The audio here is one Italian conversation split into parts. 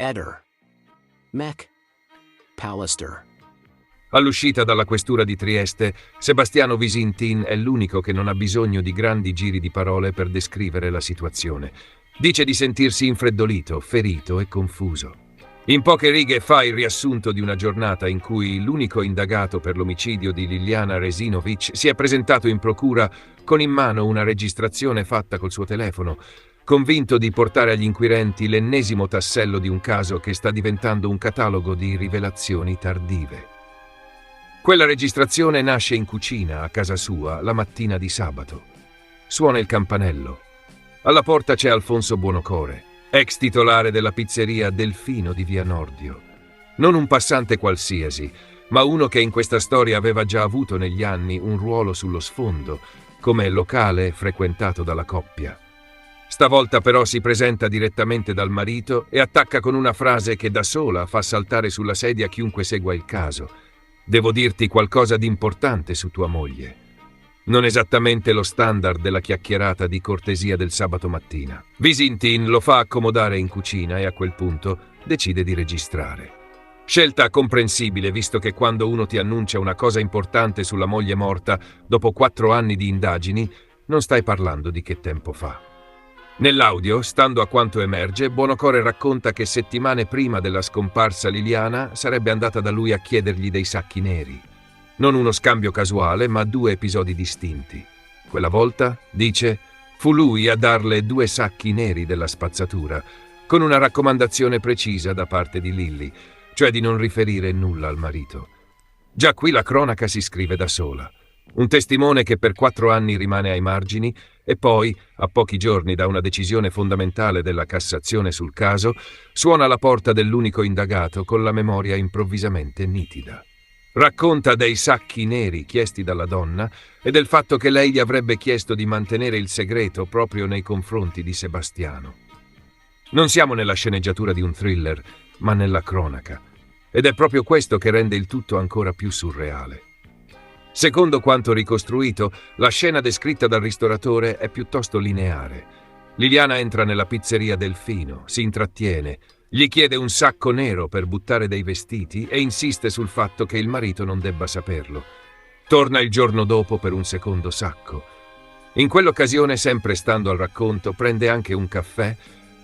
Eder. Mech. Pallister. All'uscita dalla questura di Trieste, Sebastiano Visintin è l'unico che non ha bisogno di grandi giri di parole per descrivere la situazione. Dice di sentirsi infreddolito, ferito e confuso. In poche righe fa il riassunto di una giornata in cui l'unico indagato per l'omicidio di Liliana Resinovic si è presentato in procura con in mano una registrazione fatta col suo telefono, convinto di portare agli inquirenti l'ennesimo tassello di un caso che sta diventando un catalogo di rivelazioni tardive. Quella registrazione nasce in cucina, a casa sua, la mattina di sabato. Suona il campanello. Alla porta c'è Alfonso Buonocore, ex titolare della pizzeria Delfino di Via Nordio. Non un passante qualsiasi, ma uno che in questa storia aveva già avuto negli anni un ruolo sullo sfondo, come locale frequentato dalla coppia. Stavolta però si presenta direttamente dal marito e attacca con una frase che da sola fa saltare sulla sedia chiunque segua il caso. Devo dirti qualcosa di importante su tua moglie. Non esattamente lo standard della chiacchierata di cortesia del sabato mattina. Visintin lo fa accomodare in cucina e a quel punto decide di registrare. Scelta comprensibile, visto che quando uno ti annuncia una cosa importante sulla moglie morta, dopo 4 anni di indagini, non stai parlando di che tempo fa. Nell'audio, stando a quanto emerge, Buonocore racconta che settimane prima della scomparsa Liliana sarebbe andata da lui a chiedergli dei sacchi neri. Non uno scambio casuale, ma 2 episodi distinti. Quella volta, dice, fu lui a darle 2 sacchi neri della spazzatura, con una raccomandazione precisa da parte di Lilly, cioè di non riferire nulla al marito. Già qui la cronaca si scrive da sola. Un testimone che per 4 anni rimane ai margini e poi, a pochi giorni da una decisione fondamentale della Cassazione sul caso, suona alla porta dell'unico indagato con la memoria improvvisamente nitida. Racconta dei sacchi neri chiesti dalla donna e del fatto che lei gli avrebbe chiesto di mantenere il segreto proprio nei confronti di Sebastiano. Non siamo nella sceneggiatura di un thriller, ma nella cronaca. Ed è proprio questo che rende il tutto ancora più surreale. Secondo quanto ricostruito, la scena descritta dal ristoratore è piuttosto lineare. Liliana entra nella pizzeria Delfino, si intrattiene, gli chiede un sacco nero per buttare dei vestiti e insiste sul fatto che il marito non debba saperlo. Torna il giorno dopo per un secondo sacco. In quell'occasione, sempre stando al racconto, prende anche un caffè,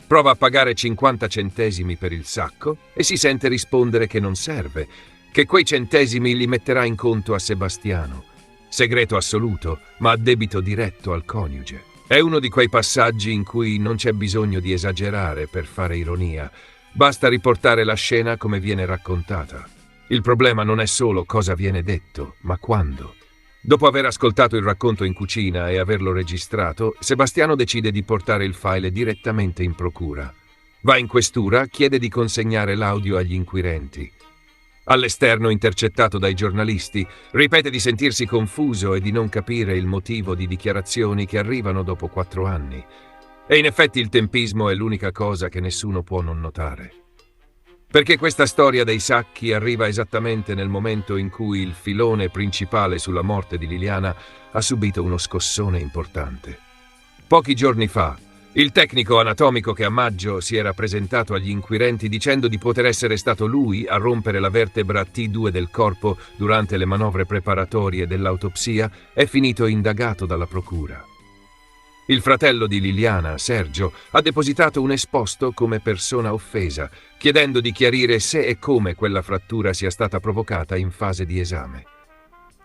prova a pagare 50 centesimi per il sacco e si sente rispondere che non serve, che quei centesimi li metterà in conto a Sebastiano. Segreto assoluto, ma a debito diretto al coniuge. È uno di quei passaggi in cui non c'è bisogno di esagerare per fare ironia, basta riportare la scena come viene raccontata. Il problema non è solo cosa viene detto, ma quando. Dopo aver ascoltato il racconto in cucina e averlo registrato, Sebastiano decide di portare il file direttamente in procura. Va in questura, chiede di consegnare l'audio agli inquirenti. All'esterno, intercettato dai giornalisti, ripete di sentirsi confuso e di non capire il motivo di dichiarazioni che arrivano dopo 4 anni. E in effetti il tempismo è l'unica cosa che nessuno può non notare. Perché questa storia dei sacchi arriva esattamente nel momento in cui il filone principale sulla morte di Liliana ha subito uno scossone importante. Pochi giorni fa, il tecnico anatomico che a maggio si era presentato agli inquirenti dicendo di poter essere stato lui a rompere la vertebra T2 del corpo durante le manovre preparatorie dell'autopsia è finito indagato dalla procura. Il fratello di Liliana, Sergio, ha depositato un esposto come persona offesa, chiedendo di chiarire se e come quella frattura sia stata provocata in fase di esame.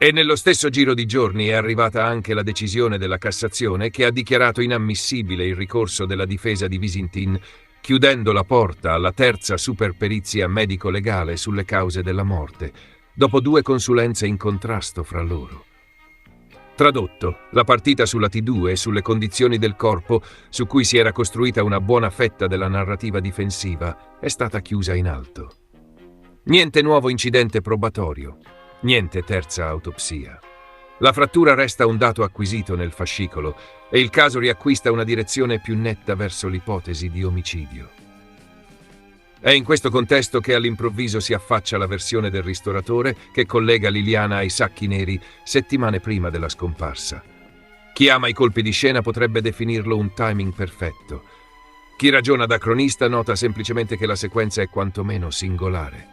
E nello stesso giro di giorni è arrivata anche la decisione della Cassazione che ha dichiarato inammissibile il ricorso della difesa di Visintin, chiudendo la porta alla terza superperizia medico-legale sulle cause della morte, dopo 2 consulenze in contrasto fra loro. Tradotto, la partita sulla T2 e sulle condizioni del corpo, su cui si era costruita una buona fetta della narrativa difensiva, è stata chiusa in alto. Niente nuovo incidente probatorio. Niente terza autopsia. La frattura resta un dato acquisito nel fascicolo e il caso riacquista una direzione più netta verso l'ipotesi di omicidio. È in questo contesto che all'improvviso si affaccia la versione del ristoratore che collega Liliana ai sacchi neri settimane prima della scomparsa. Chi ama i colpi di scena potrebbe definirlo un timing perfetto. Chi ragiona da cronista nota semplicemente che la sequenza è quantomeno singolare.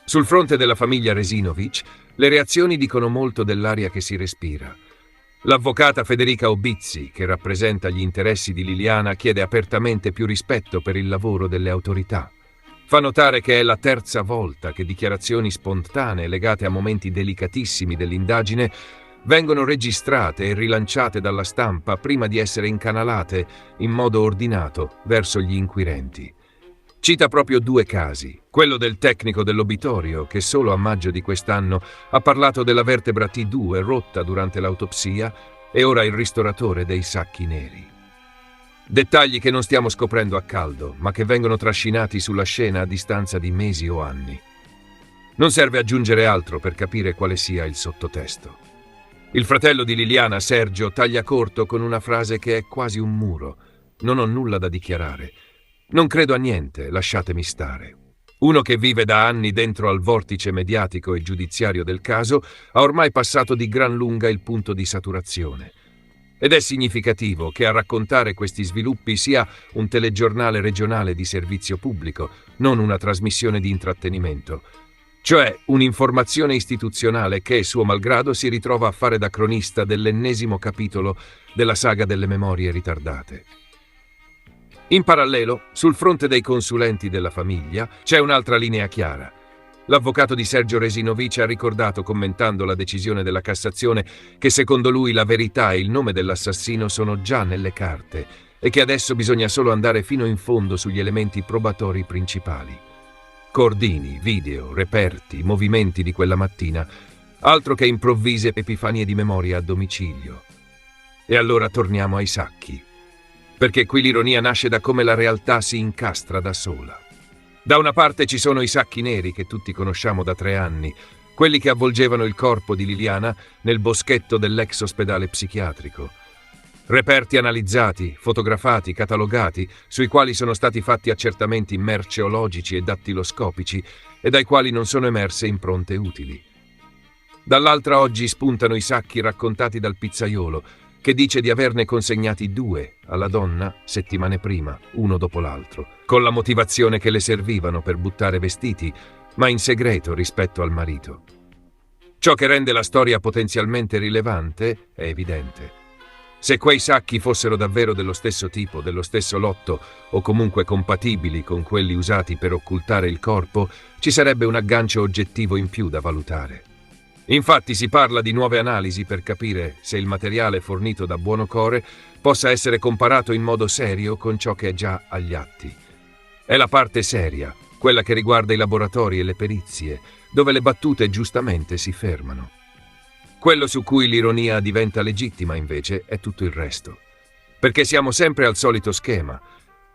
Sul fronte della famiglia Resinovic, le reazioni dicono molto dell'aria che si respira. L'avvocata Federica Obizzi, che rappresenta gli interessi di Liliana, chiede apertamente più rispetto per il lavoro delle autorità. Fa notare che è la terza volta che dichiarazioni spontanee legate a momenti delicatissimi dell'indagine vengono registrate e rilanciate dalla stampa prima di essere incanalate in modo ordinato verso gli inquirenti. Cita proprio 2 casi, quello del tecnico dell'obitorio che solo a maggio di quest'anno ha parlato della vertebra T2 rotta durante l'autopsia e ora il ristoratore dei sacchi neri. Dettagli che non stiamo scoprendo a caldo, ma che vengono trascinati sulla scena a distanza di mesi o anni. Non serve aggiungere altro per capire quale sia il sottotesto. Il fratello di Liliana, Sergio, taglia corto con una frase che è quasi un muro. Non ho nulla da dichiarare. Non credo a niente, lasciatemi stare. Uno che vive da anni dentro al vortice mediatico e giudiziario del caso ha ormai passato di gran lunga il punto di saturazione. Ed è significativo che a raccontare questi sviluppi sia un telegiornale regionale di servizio pubblico, non una trasmissione di intrattenimento. Cioè un'informazione istituzionale che, suo malgrado, si ritrova a fare da cronista dell'ennesimo capitolo della saga delle memorie ritardate. In parallelo, sul fronte dei consulenti della famiglia, c'è un'altra linea chiara. L'avvocato di Sergio Resinovic ha ricordato, commentando la decisione della Cassazione, che secondo lui la verità e il nome dell'assassino sono già nelle carte e che adesso bisogna solo andare fino in fondo sugli elementi probatori principali. Cordini, video, reperti, movimenti di quella mattina, altro che improvvise epifanie di memoria a domicilio. E allora torniamo ai sacchi. Perché qui l'ironia nasce da come la realtà si incastra da sola. Da una parte ci sono i sacchi neri che tutti conosciamo da 3 anni, quelli che avvolgevano il corpo di Liliana nel boschetto dell'ex ospedale psichiatrico. Reperti analizzati, fotografati, catalogati, sui quali sono stati fatti accertamenti merceologici e dattiloscopici e dai quali non sono emerse impronte utili. Dall'altra oggi spuntano i sacchi raccontati dal pizzaiolo, che dice di averne consegnati 2 alla donna settimane prima, uno dopo l'altro, con la motivazione che le servivano per buttare vestiti, ma in segreto rispetto al marito. Ciò che rende la storia potenzialmente rilevante è evidente. Se quei sacchi fossero davvero dello stesso tipo, dello stesso lotto, o comunque compatibili con quelli usati per occultare il corpo, ci sarebbe un aggancio oggettivo in più da valutare. Infatti si parla di nuove analisi per capire se il materiale fornito da Buonocore possa essere comparato in modo serio con ciò che è già agli atti. È la parte seria, quella che riguarda i laboratori e le perizie, dove le battute giustamente si fermano. Quello su cui l'ironia diventa legittima, invece, è tutto il resto. Perché siamo sempre al solito schema.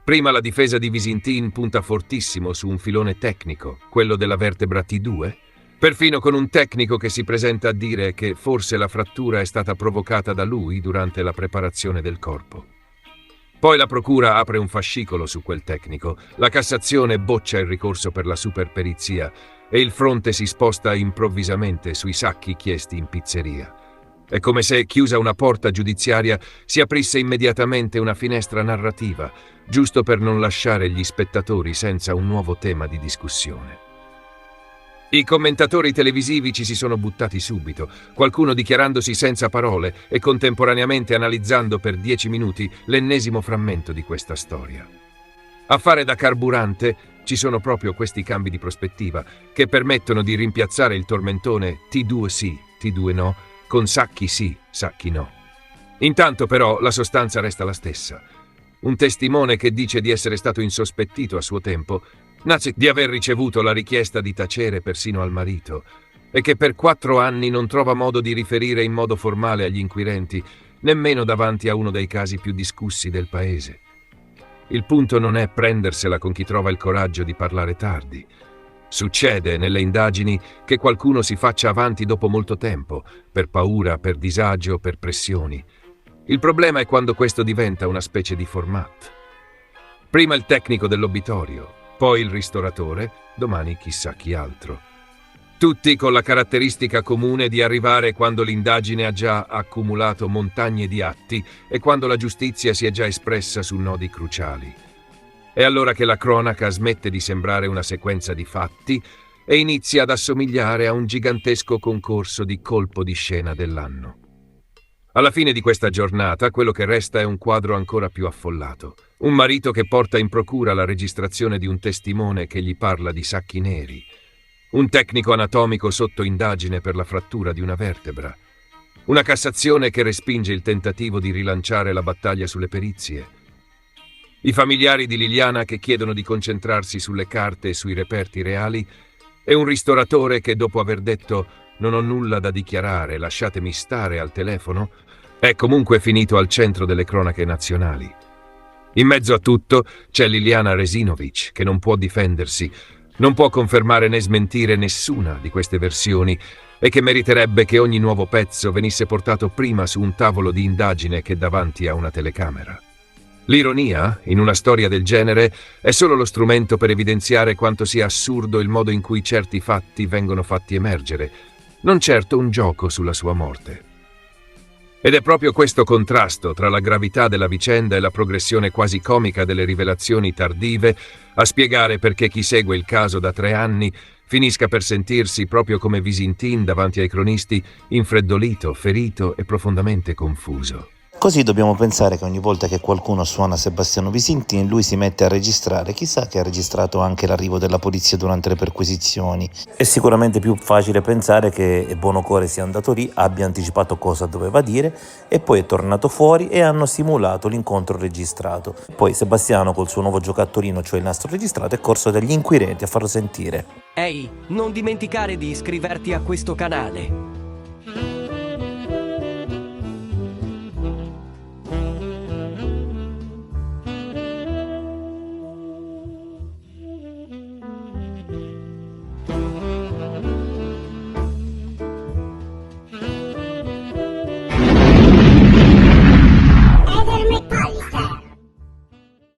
Prima la difesa di Visintin punta fortissimo su un filone tecnico, quello della vertebra T2, perfino con un tecnico che si presenta a dire che forse la frattura è stata provocata da lui durante la preparazione del corpo. Poi la procura apre un fascicolo su quel tecnico, la Cassazione boccia il ricorso per la superperizia e il fronte si sposta improvvisamente sui sacchi chiesti in pizzeria. È come se, chiusa una porta giudiziaria, si aprisse immediatamente una finestra narrativa, giusto per non lasciare gli spettatori senza un nuovo tema di discussione. I commentatori televisivi ci si sono buttati subito, qualcuno dichiarandosi senza parole e contemporaneamente analizzando per 10 minuti l'ennesimo frammento di questa storia. A fare da carburante ci sono proprio questi cambi di prospettiva che permettono di rimpiazzare il tormentone T2 sì, T2 no, con sacchi sì, sacchi no. Intanto però la sostanza resta la stessa. Un testimone che dice di essere stato insospettito a suo tempo, nace di aver ricevuto la richiesta di tacere persino al marito e che per 4 anni non trova modo di riferire in modo formale agli inquirenti, nemmeno davanti a uno dei casi più discussi del paese. Il punto non è prendersela con chi trova il coraggio di parlare tardi. Succede nelle indagini che qualcuno si faccia avanti dopo molto tempo, per paura, per disagio, per pressioni. Il problema è quando questo diventa una specie di format. Prima il tecnico dell'obitorio, poi il ristoratore, domani chissà chi altro. Tutti con la caratteristica comune di arrivare quando l'indagine ha già accumulato montagne di atti e quando la giustizia si è già espressa su nodi cruciali. È allora che la cronaca smette di sembrare una sequenza di fatti e inizia ad assomigliare a un gigantesco concorso di colpo di scena dell'anno. Alla fine di questa giornata, quello che resta è un quadro ancora più affollato. Un marito che porta in procura la registrazione di un testimone che gli parla di sacchi neri. Un tecnico anatomico sotto indagine per la frattura di una vertebra. Una Cassazione che respinge il tentativo di rilanciare la battaglia sulle perizie. I familiari di Liliana che chiedono di concentrarsi sulle carte e sui reperti reali. E un ristoratore che, dopo aver detto «non ho nulla da dichiarare, lasciatemi stare al telefono», è comunque finito al centro delle cronache nazionali. In mezzo a tutto c'è Liliana Resinovic, che non può difendersi, non può confermare né smentire nessuna di queste versioni e che meriterebbe che ogni nuovo pezzo venisse portato prima su un tavolo di indagine che davanti a una telecamera. L'ironia, in una storia del genere, è solo lo strumento per evidenziare quanto sia assurdo il modo in cui certi fatti vengono fatti emergere, non certo un gioco sulla sua morte. Ed è proprio questo contrasto tra la gravità della vicenda e la progressione quasi comica delle rivelazioni tardive a spiegare perché chi segue il caso da 3 anni finisca per sentirsi, proprio come Visintin davanti ai cronisti, infreddolito, ferito e profondamente confuso. Così dobbiamo pensare che ogni volta che qualcuno suona Sebastiano Visintin, lui si mette a registrare. Chissà che ha registrato anche l'arrivo della polizia durante le perquisizioni. È sicuramente più facile pensare che Bonocore sia andato lì, abbia anticipato cosa doveva dire e poi è tornato fuori e hanno simulato l'incontro registrato. Poi Sebastiano col suo nuovo giocattolino, cioè il nastro registrato, è corso dagli inquirenti a farlo sentire. Ehi, non dimenticare di iscriverti a questo canale.